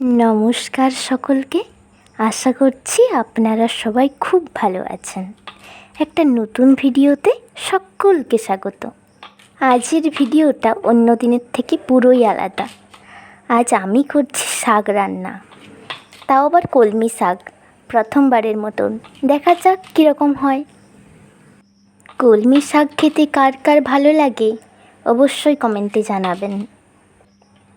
নমস্কার সকলকে। আশা করছি আপনারা সবাই খুব ভালো আছেন। একটা নতুন ভিডিওতে সকলকে স্বাগত। আজকের ভিডিওটা অন্য দিনের থেকে পুরোই আলাদা। আজ আমি করছি শাক রান্না, তাও আবার কলমি শাক। প্রথমবারের মতন, দেখা যাক কীরকম হয়। কলমি শাক খেতে কার কার ভালো লাগে অবশ্যই কমেন্টে জানাবেন।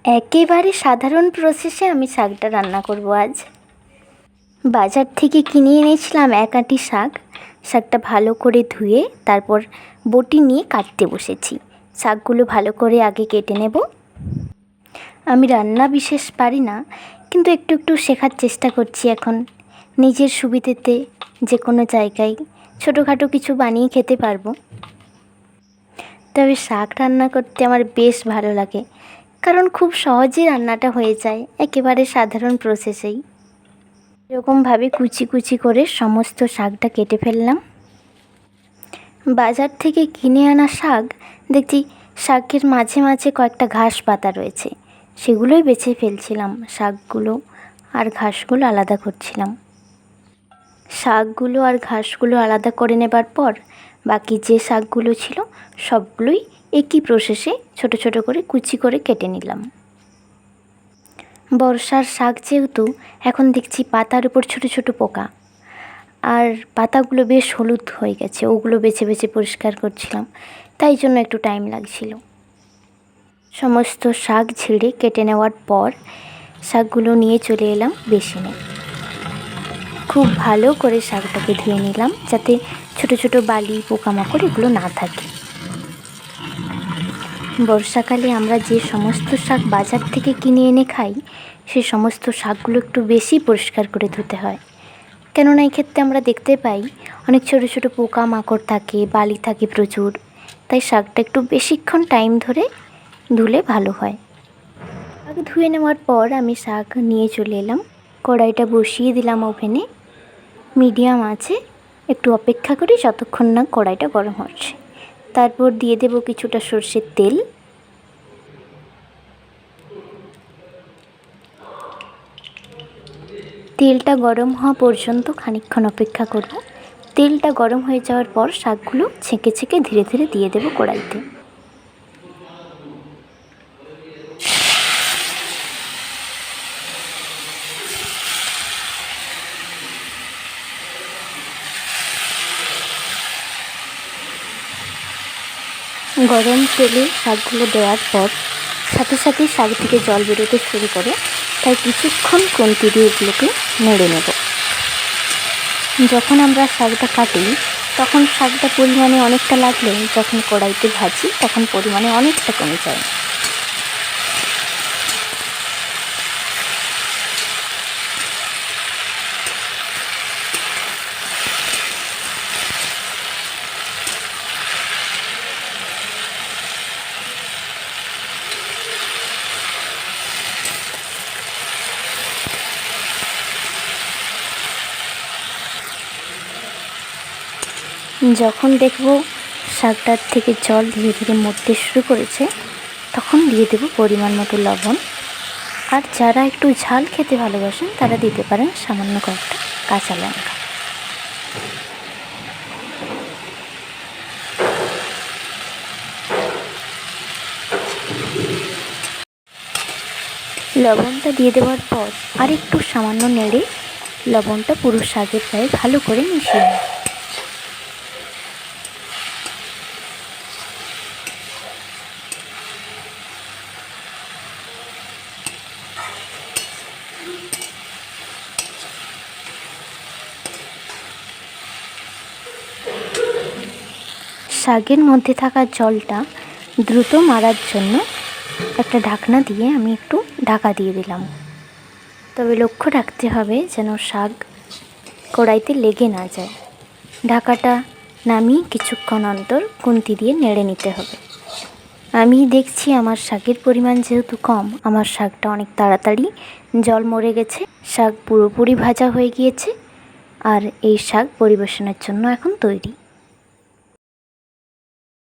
একেবারে সাধারণ প্রসেসে আমি শাকটা রান্না করব আজ। বাজার থেকে কিনে এনেছিলাম এক আঁটি শাক। শাকটা ভালো করে ধুয়ে তারপর বটি নিয়ে কাটতে বসেছি। শাকগুলো ভালো করে আগে কেটে নেব। আমি রান্না বিশেষ পারি না, কিন্তু একটু একটু শেখার চেষ্টা করছি এখন। নিজের সুবিধেতে যে কোনো জায়গায় ছোটোখাটো কিছু বানিয়ে খেতে পারবো। তবে শাক রান্না করতে আমার বেশ ভালো লাগে, কারণ খুব সহজেই রান্নাটা হয়ে যায় একেবারে সাধারণ প্রসেসেই। এরকমভাবে কুচি কুচি করে সমস্ত শাকটা কেটে ফেললাম। বাজার থেকে কিনে আনা শাক দেখছি শাকের মাঝে মাঝে কয়েকটা ঘাস পাতা রয়েছে, সেগুলোই বেছে ফেলছিলাম। শাকগুলো আর ঘাসগুলো আলাদা করছিলাম। শাকগুলো আর ঘাসগুলো আলাদা করে নেবার পর বাকি যে শাকগুলো ছিল সবগুলোই একই প্রসেসে ছোট ছোট করে কুচি করে কেটে নিলাম। বর্ষার শাক যেহেতু, এখন দেখছি পাতার উপর ছোট ছোট পোকা, আর পাতাগুলো বেশ হলুদ হয়ে গেছে। ওগুলো বেছে বেছে পরিষ্কার করছিলাম, তাই জন্য একটু টাইম লাগছিল। সমস্ত শাক ঝেড়ে কেটে নেওয়ার পর শাকগুলো নিয়ে চলে এলাম বেসিনে। খুব ভালো করে শাকটাকে ধুয়ে নিলাম, যাতে ছোট ছোট বালি পোকামাকড় এগুলো না থাকে। বর্ষাকালে আমরা যে সমস্ত শাক বাজার থেকে কিনে এনে খাই, সে সমস্ত শাকগুলো একটু বেশি পরিষ্কার করে ধুতে হয়। কেননা এই ক্ষেত্রে আমরা দেখতে পাই অনেক ছোটো ছোটো পোকামাকড় থাকে, বালি থাকে প্রচুর। তাই শাকটা একটু বেশিক্ষণ টাইম ধরে ধুলে ভালো হয়। শাক ধুয়ে নেওয়ার পর আমি শাক নিয়ে চলে এলাম। কড়াইটা বসিয়ে দিলাম ওভেনে। মিডিয়াম আছে, একটু অপেক্ষা করি যতক্ষণ না কড়াইটা গরম হচ্ছে। তারপর দিয়ে দেব কিছুটা সর্ষের তেল। তেলটা গরম হওয়া পর্যন্ত খানিকক্ষণ অপেক্ষা করব। তেলটা গরম হয়ে যাওয়ার পর শাকগুলো ছেঁকে ছেঁকে ধীরে ধীরে দিয়ে দেব কড়াইতে। গরম তেলে শাকগুলো দেওয়ার পর সাথে সাথে শাক থেকে জল বেরোতে শুরু করে, তাই কিছুক্ষণ খুন্তি দিয়ে এগুলোকে নেড়ে নেব। যখন আমরা শাকটা কাটি তখন শাকটা পরিমাণে অনেকটা লাগলে যখন কড়াইতে ভাজি তখন পরিমাণে অনেকটা কমে যায়। যখন দেখব শাকটার থেকে জল ধীরে ধীরে মরতে শুরু করেছে, তখন দিয়ে দেব পরিমাণ মতো লবণ। আর যারা একটু ঝাল খেতে ভালোবাসেন তারা দিতে পারেন সামান্য কয়েকটা কাঁচা লঙ্কা। লবণটা দিয়ে দেওয়ার পর আর একটু সামান্য নেড়ে লবণটা পুরো শাকের গায়ে ভালো করে মিশিয়ে নেব। শাকের মধ্যে থাকা জলটা দ্রুত মারার জন্য একটা ঢাকনা দিয়ে আমি একটু ঢাকা দিয়ে দিলাম। তবে লক্ষ্য রাখতে হবে যেন শাক কড়াইতে লেগে না যায়। ঢাকাটা নামিয়ে কিছুক্ষণ অন্তর খুন্তি দিয়ে নেড়ে নিতে হবে। আমি দেখছি আমার শাকের পরিমাণ যেহেতু কম, আমার শাকটা অনেক তাড়াতাড়ি জল মরে গেছে, শাক পুরোপুরি ভাজা হয়ে গিয়েছে। আর এই শাক পরিবেশনের জন্য এখন তৈরি।